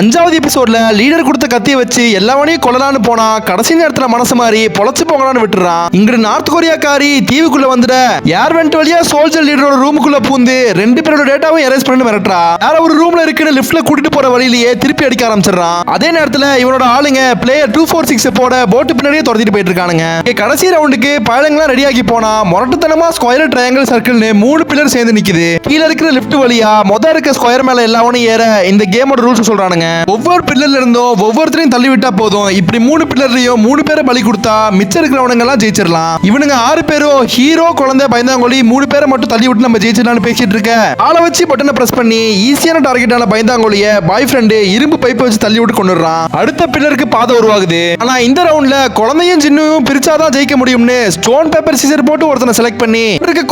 அஞ்சாவது எபிசோட்ல லீடர் கொடுத்த கத்தியை வச்சு எல்லாவனையும் கொல்லலான்னு போனா கடைசி நேரத்துல மனசு மாறி பொழைச்சு போங்கலான்னு விட்டுறான். இங்க நார்த் கொரியாக்காரி தீவுக்குள்ள வந்துட ஏர் வெண்ட் வழியா சோல்ஜர் லீடரோட ரூமுக்குள்ள பூந்து 2 பேரோட டேட்டாவும் எரேஸ் பண்ணி மிரட்டுறா. வேற ஒரு ரூம்ல இருக்குன்னு லிஃப்ட்ல கூட்டிட்டு போற வழியிலேயே திருப்பி அடிக்க ஆரம்பிச்சிடறான். அதே நேரத்துல இவனோட ஆளுங்க பிளேயர் 246 போட போட்டு பின்னாடியே துரத்திட்டு போயிட்டு இருக்கானுங்க. கடைசி ரவுண்டுக்கு பயலங்களாம் ரெடி ஆகி போனா முரட்டுத்தனமா ஸ்கொயர் ட்ரையாங்கிள் சர்க்கிள்னு 3 பில்லர் சேர்ந்து நிக்குது. கீழ இருக்கிற லிஃப்ட் வழியா இருக்க ஸ்கொயர் மேல எல்லாவனும் ஏற இந்த கேமோட ரூல்ஸ் சொல்றானுங்க. ஒவ்வொரு பில்லர்ல இருந்தும் ஒவ்வொருத்தரையும் தள்ளி விட்டா போதும். இப்படி 3 பில்லர்லயும் 3 பேரை பலி கொடுத்தா மிச்சம் இருக்கிறவனுங்க எல்லாம் ஜெயிச்சிடலாம். இவனுங்க 6 பேரும் ஹீரோ, குழந்தை, பயந்தாங்கோலி 3 பேரை மட்டும் தள்ளி விட்டு நம்ம ஜெயிச்சிடலாம்னு பேசிட்டு இருக்க ஆளை வச்சு பட்டனை பிரஸ் பண்ணி ஈஸியான டார்கெட்டான பயந்தாங்கோலிய பாய் ஃப்ரெண்டு இரும்பு பைப்பை வச்சு தள்ளி விட்டு கொண்டுறான். அடுத்த பில்லருக்கு பாதை உருவாகுது. ஆனா இந்த ரவுண்ட்ல குழந்தையும் சின்னும் பிரிச்சாதான் ஜெயிக்க முடியும்னு ஸ்டோன் பேப்பர் சீசர் போட்டு ஒருத்தனை செலக்ட் பண்ணி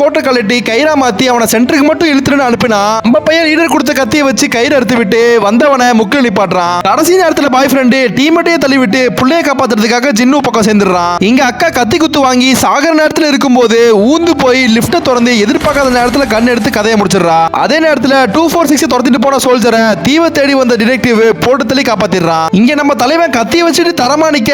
கோட்டை கழட்டி கயிறா மாத்தி அவனை சென்டருக்கு மட்டும் இழுத்துன்னு அனுப்பினா நம்ம பையன் லீடர் கொடுத்த கத்தியை வச்சு கயிறு அறுத்து விட்டு வந்தவனை முக்கில் நிப்பாட்டுறான். கடைசி நேரத்துல பாய் ஃப்ரெண்டு டீமேட்டையே தள்ளி விட்டு புள்ளைய காப்பாத்துறதுக்காக ஜின்னு பக்கம் சேர்ந்துடுறான். இங்க அக்கா கத்தி குத்து வாங்கி சாகர நேரத்துல இருக்கும்போது ஊந்து போய் லிப்ட திறந்து எதிர்பார்க்காத நேரத்துல கண் எடுத்து கதையை முடிச்சிடறா. அதே நேரத்துல 246 துரத்திட்டு போன சோல்ஜரை தீவை தேடி வந்த டிடெக்டிவ் போட்டு தள்ளி காப்பாத்திடுறான். இங்க நம்ம தலைவன் கத்தியை வச்சுட்டு தரமா நிக்க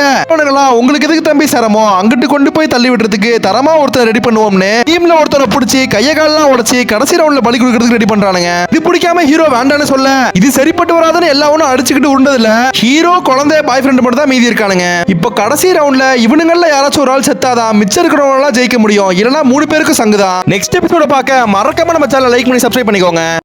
உங்களுக்கு எதுக்கு தம்பி சிரமம், அங்கிட்டு கொண்டு போய் தள்ளி விடுறதுக்கு தரமா ஒருத்தர் ரெடி பண்ணுவோம்னு டீம்ல ஒருத்தரை பிடிச்சி கைய காலெல்லாம் உடைச்சு கடைசி ரவுண்ட்ல பலி கொடுக்கறதுக்கு ரெடி பண்றானுங்க. இது பிடிக்காம ஹீரோ வேண்டான்னு சொல்ல இது சரிப்பட்டு வராதுன்னு எல்லாவனும் அடிச்சுக்கிட்டு உண்டதுல ஹீரோ, குழந்தை, பாய் ஃப்ரெண்ட் மட்டும் தான் மீதி இருக்கானுங்க. இப்போ கடைசி ரவுண்ட்ல இவனுங்கள்ல யாராச்சும் ஒரு ஆள் செத்தாதான் மிச்சம் இருக்கிறவங்க எல்லாம் ஜெயிக்க முடியும். இல்லனா 3 பேருக்கு சங்குதான். நெக்ஸ்ட் எபிசோட பார்க்க மறக்காம நம்ம சேனலை லைக் பண்ணி சப்ஸ்கிரைப் பண்ணிக்கோங்க.